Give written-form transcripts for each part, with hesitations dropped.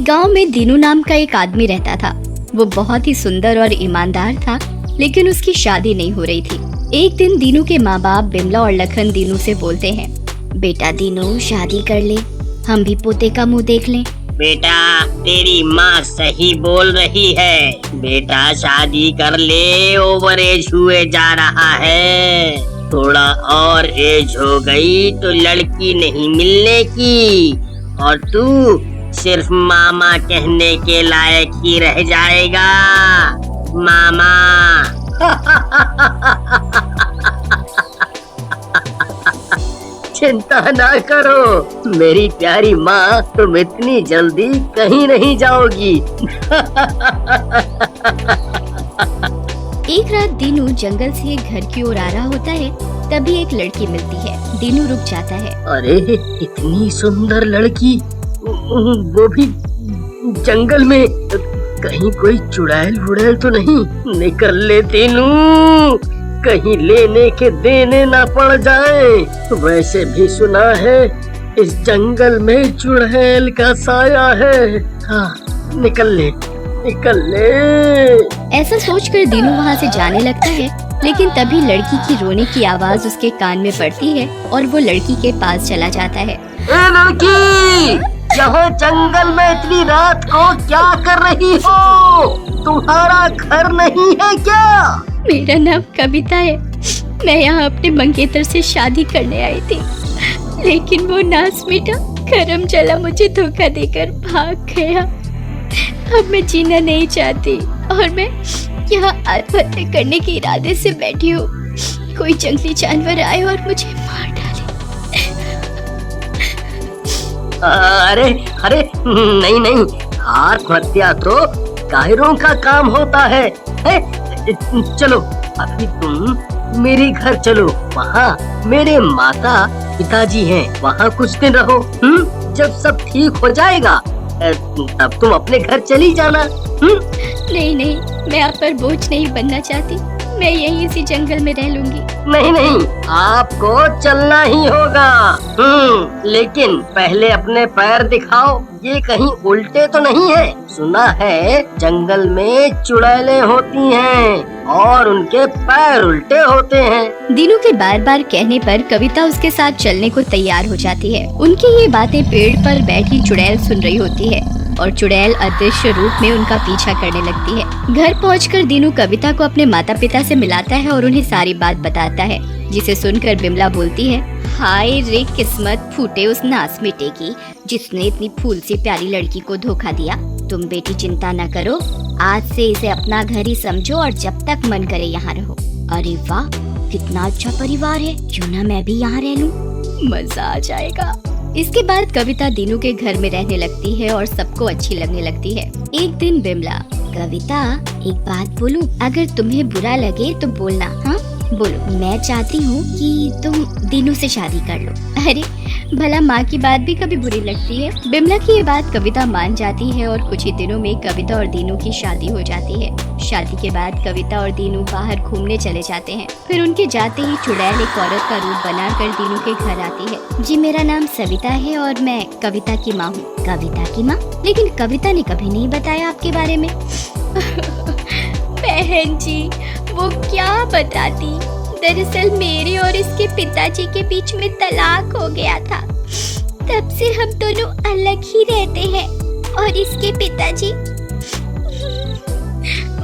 एक गांव में दीनू नाम का एक आदमी रहता था। वो बहुत ही सुंदर और ईमानदार था, लेकिन उसकी शादी नहीं हो रही थी। एक दिन दीनू के माँ बाप बिमला और लखन दीनू से बोलते हैं, बेटा दीनू शादी कर ले, हम भी पोते का मुंह देख लें। बेटा तेरी माँ सही बोल रही है, बेटा शादी कर ले, ओवर एज हुए जा रहा है। थोड़ा और एज हो गई तो लड़की नहीं मिलने की, और तू सिर्फ मामा कहने के लायक ही रह जाएगा। मामा चिंता ना करो मेरी प्यारी माँ, तुम इतनी जल्दी कहीं नहीं जाओगी। एक रात दीनू जंगल से घर की ओर आ रहा होता है, तभी एक लड़की मिलती है। दीनू रुक जाता है। अरे इतनी सुंदर लड़की, वो भी जंगल में, कहीं कोई चुड़ैल वुड़ैल तो नहीं? निकल ले दीनू, कहीं लेने के देने ना पड़ जाए। वैसे भी सुना है इस जंगल में चुड़ैल का साया है। हाँ, निकल ले निकल ले। ऐसा सोचकर दीनू वहाँ से जाने लगता है, लेकिन तभी लड़की की रोने की आवाज उसके कान में पड़ती है और वो लड़की के पास चला जाता है। ए लड़की, यहाँ जंगल में इतनी रात को क्या कर रही हो? तुम्हारा घर नहीं है क्या? मेरा नाम कविता है, मैं यहाँ अपने मंगेतर से शादी करने आई थी, लेकिन वो नास मीठा करम चला मुझे धोखा देकर भाग गया। अब मैं जीना नहीं चाहती और मैं यहाँ आत्महत्या करने के इरादे से बैठी हूँ। कोई जंगली जानवर आए और मुझे मार डाले। अरे अरे नहीं नहीं, आत्महत्या तो कायरों का काम होता है। चलो अभी तुम मेरे घर चलो, वहाँ मेरे माता पिताजी हैं, वहाँ कुछ दिन रहो। जब सब ठीक हो जाएगा तब तुम अपने घर चली जाना। नहीं नहीं, मैं आप पर बोझ नहीं बनना चाहती, मैं यहीं इसी जंगल में रह लूंगी। नहीं नहीं, आपको चलना ही होगा। लेकिन पहले अपने पैर दिखाओ, ये कहीं उल्टे तो नहीं है? सुना है जंगल में चुड़ैलें होती हैं और उनके पैर उल्टे होते हैं। दीनू के बार बार कहने पर कविता उसके साथ चलने को तैयार हो जाती है। उनकी ये बातें पेड़ पर बैठी चुड़ैल सुन रही होती है और चुड़ैल अदृश्य रूप में उनका पीछा करने लगती है। घर पहुंचकर दीनू कविता को अपने माता पिता से मिलाता है और उन्हें सारी बात बताता है, जिसे सुनकर बिमला बोलती है, हाय रे किस्मत फूटे उस नास मीटे की, जिसने इतनी फूल सी प्यारी लड़की को धोखा दिया। तुम बेटी चिंता न करो, आज से इसे अपना घर ही समझो और जब तक मन करे यहाँ रहो। अरे वाह, कितना अच्छा परिवार है, क्यों ना मैं भी यहाँ रह लूं, मजा आ जाएगा। इसके बाद कविता दीनू के घर में रहने लगती है और सबको अच्छी लगने लगती है। एक दिन बिमला, कविता एक बात बोलूं, अगर तुम्हें बुरा लगे तो बोलना। हाँ बोलो। मैं चाहती हूँ कि तुम दीनू से शादी कर लो। अरे भला माँ की बात भी कभी बुरी लगती है? बिमला की ये बात कविता मान जाती है और कुछ ही दिनों में कविता और दीनू की शादी हो जाती है। शादी के बाद कविता और दीनू बाहर घूमने चले जाते हैं। फिर उनके जाते ही चुड़ैल एक औरत का रूप बनाकर दीनू के घर आती है। जी मेरा नाम सविता है और मैं कविता की माँ हूँ। कविता की माँ? लेकिन कविता ने कभी नहीं बताया आपके बारे में। बहन जी, वो क्या बताती, दरअसल मेरे और इसके पिताजी के बीच में तलाक हो गया था। तब से हम दोनों अलग ही रहते हैं और इसके पिताजी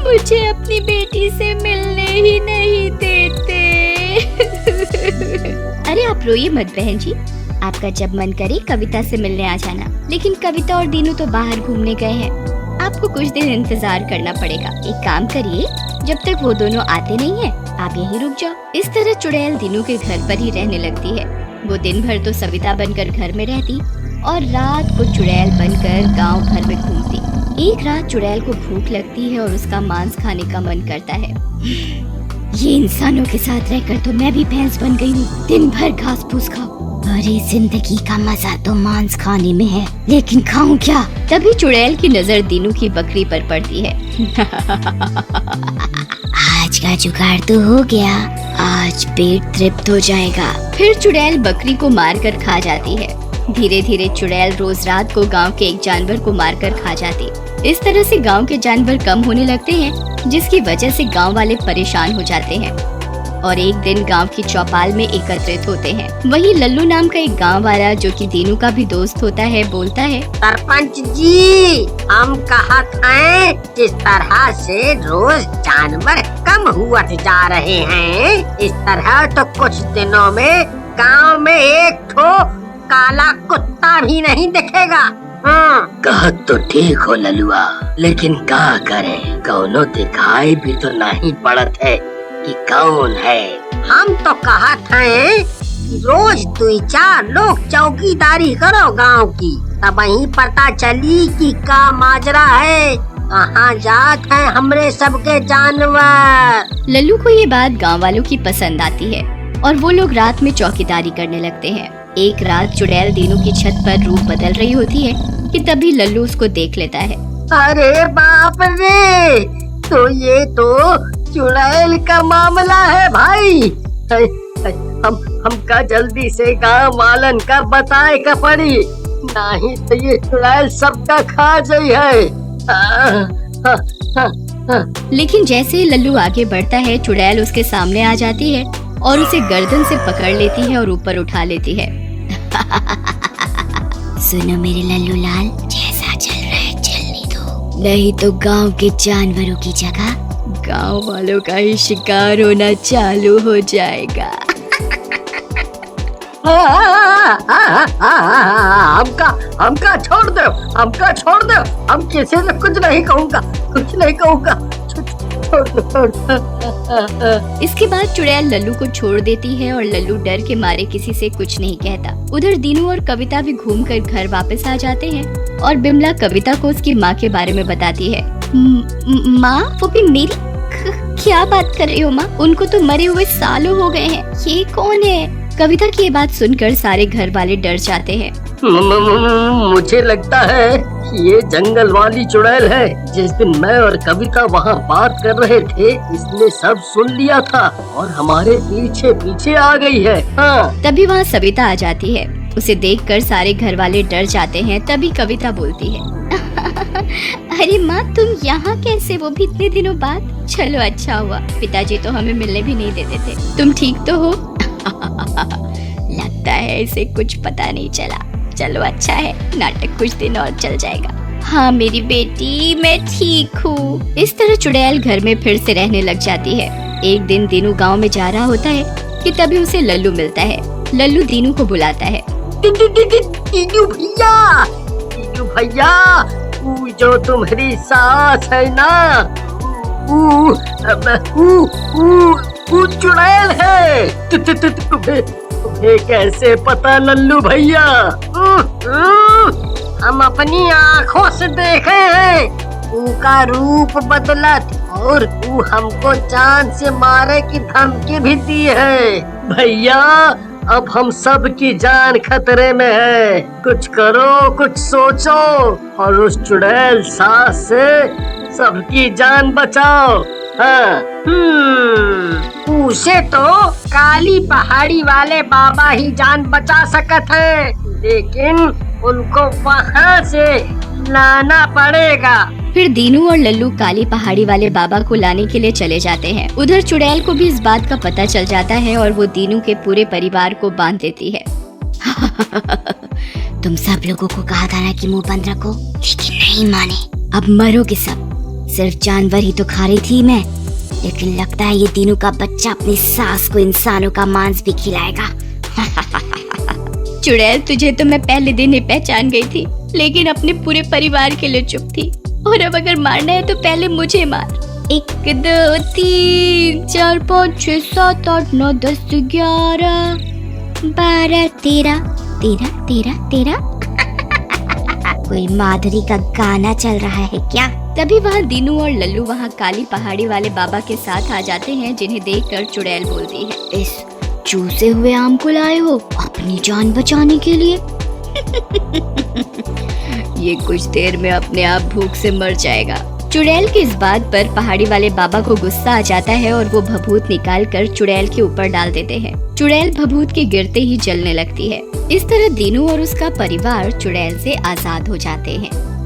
मुझे अपनी बेटी से मिलने ही नहीं देते। अरे आप रोइए मत बहन जी, आपका जब मन करे कविता से मिलने आ जाना। लेकिन कविता और दीनू तो बाहर घूमने गए हैं, आपको कुछ दिन इंतजार करना पड़ेगा। एक काम करिए, जब तक वो दोनों आते नहीं हैं, आप यहीं रुक जाओ। इस तरह चुड़ैल दीनू के घर पर ही रहने लगती है। वो दिन भर तो सविता बनकर घर में रहती और रात को चुड़ैल बनकर गांव भर में घूमती। एक रात चुड़ैल को भूख लगती है और उसका मांस खाने का मन करता है। ये इंसानों के साथ रहकर तो मैं भी भैंस बन गई हूँ, दिन भर घास फूस खाओ। अरे जिंदगी का मजा तो मांस खाने में है, लेकिन खाऊं क्या? तभी चुड़ैल की नजर दीनू की बकरी पर पड़ती है। आज का जुगाड़ तो हो गया, आज पेट तृप्त हो जाएगा। फिर चुड़ैल बकरी को मारकर खा जाती है धीरे धीरे चुड़ैल रोज रात को गांव के एक जानवर को मारकर खा जाती। इस तरह से गांव के जानवर कम होने लगते हैं, जिसकी वजह से गांव वाले परेशान हो जाते हैं और एक दिन गांव की चौपाल में एकत्रित होते हैं। वही लल्लू नाम का एक गांव वाला, जो कि दीनू का भी दोस्त होता है, बोलता है, सरपंच जी, हम कहत हैं जिस तरह से रोज जानवर कम हुआ जा रहे हैं, इस तरह तो कुछ दिनों में गांव में एक ठो काला कुत्ता भी नहीं दिखेगा। कहा तो ठीक हो ललुआ, लेकिन क्या करें, कौनो दिखाई भी तो नहीं पड़त है कि कौन है। हम तो कहत हैं रोज 2-4 लोग चौकीदारी करो गांव की, तब वही पता चली कि का माजरा है, कहाँ जात है हमरे सबके जानवर। लल्लू को ये बात गांव वालों की पसंद आती है और वो लोग रात में चौकीदारी करने लगते हैं। एक रात चुड़ैल दीनू की छत पर रूप बदल रही होती है कि तभी लल्लू उसको देख लेता है। अरे बाप रे, तो ये तो चुड़ैल का मामला है भाई। हमका जल्दी से गाँव वालन का बताए का पड़ी, नहीं तो ये चुड़ैल सबका खा जाई है। लेकिन जैसे ही लल्लू आगे बढ़ता है, चुड़ैल उसके सामने आ जाती है और उसे गर्दन से पकड़ लेती है और ऊपर उठा लेती है। सुनो मेरे लल्लू लाल, जैसा चल रहा है चलने दो, नहीं तो गांव के जानवरों की जगह गांव वालों का ही शिकार होना चालू हो जाएगा। हमका छोड़ दो, हमका छोड़ दो, हम किसी से कुछ नहीं कहूँगा, कुछ नहीं कहूँगा। इसके बाद चुड़ैल लल्लू को छोड़ देती है और लल्लू डर के मारे किसी से कुछ नहीं कहता। उधर दीनू और कविता भी घूमकर घर वापस आ जाते हैं और बिमला कविता को उसकी माँ के बारे में बताती है। माँ, वो भी मेरी? क्या बात कर रही हो माँ? उनको तो मरे हुए सालों हो गए हैं। ये कौन है? कविता की ये बात सुनकर सारे घर वाले डर जाते हैं। मुझे लगता है कि ये जंगल वाली चुड़ैल है। जिस दिन मैं और कविता वहाँ बात कर रहे थे, इसने सब सुन लिया था और हमारे पीछे पीछे आ गई है। हाँ। तभी वहाँ सविता आ जाती है। उसे देखकर सारे घर वाले डर जाते हैं। तभी कविता बोलती है, अरे माँ, तुम यहाँ कैसे, वो भी इतने दिनों बाद? चलो अच्छा हुआ, पिताजी तो हमें मिलने भी नहीं देते थे। तुम ठीक तो हो? लगता है इसे कुछ पता नहीं चला। चलो अच्छा है, नाटक कुछ दिन और चल जाएगा। हाँ मेरी बेटी, मैं ठीक हूँ। इस तरह चुड़ैल घर में फिर से रहने लग जाती है। एक दिन दीनू गांव में जा रहा होता है कि तभी उसे लल्लू मिलता है। लल्लू दीनू को बुलाता है। दीनू भैया, दीनू भैया, वो जो तुम्हारी सास है ना, वो चुड़ैल है। तुम्हें कैसे पता लल्लू भैया? हम अपनी आँखों से देखे हैं, उनका रूप बदलत और वो हमको जान से मारे की धमकी भी दी है। भैया, अब हम सब की जान खतरे में है। कुछ करो, कुछ सोचो और उस चुड़ैल सास से सबकी जान बचाओ। हाँ। उसे तो काली पहाड़ी वाले बाबा ही जान बचा सकत है, लेकिन उनको वहाँ से लाना पड़ेगा। फिर दीनू और लल्लू काली पहाड़ी वाले बाबा को लाने के लिए चले जाते हैं। उधर चुड़ैल को भी इस बात का पता चल जाता है और वो दीनू के पूरे परिवार को बांध देती है। तुम सब लोगों को कहा था ना कि मुंह बंद रखो, लेकिन नहीं माने। अब मरोगे सब। सिर्फ जानवर ही तो खा रही थी मैं, लेकिन लगता है ये दीनू का बच्चा अपनी सास को इंसानों का मांस भी खिलाएगा। चुड़ैल, तुझे तो मैं पहले दिन ही पहचान गई थी, लेकिन अपने पूरे परिवार के लिए चुप थी। और अब अगर मारना है तो पहले मुझे मार। 1 2 3 4 5 6 7 8 9 10 11 12 13। कोई माधुरी का गाना चल रहा है क्या? तभी वहाँ दीनू और लल्लू वहाँ काली पहाड़ी वाले बाबा के साथ आ जाते हैं, जिन्हें देखकर चुड़ैल बोलती है, इस चूसे हुए आम को लाए हो अपनी जान बचाने के लिए? ये कुछ देर में अपने आप भूख से मर जाएगा। चुड़ैल की इस बात पर पहाड़ी वाले बाबा को गुस्सा आ जाता है और वो भभूत निकाल कर चुड़ैल के ऊपर डाल देते हैं। चुड़ैल भभूत के गिरते ही जलने लगती है। इस तरह दीनू और उसका परिवार चुड़ैल से आजाद हो जाते हैं।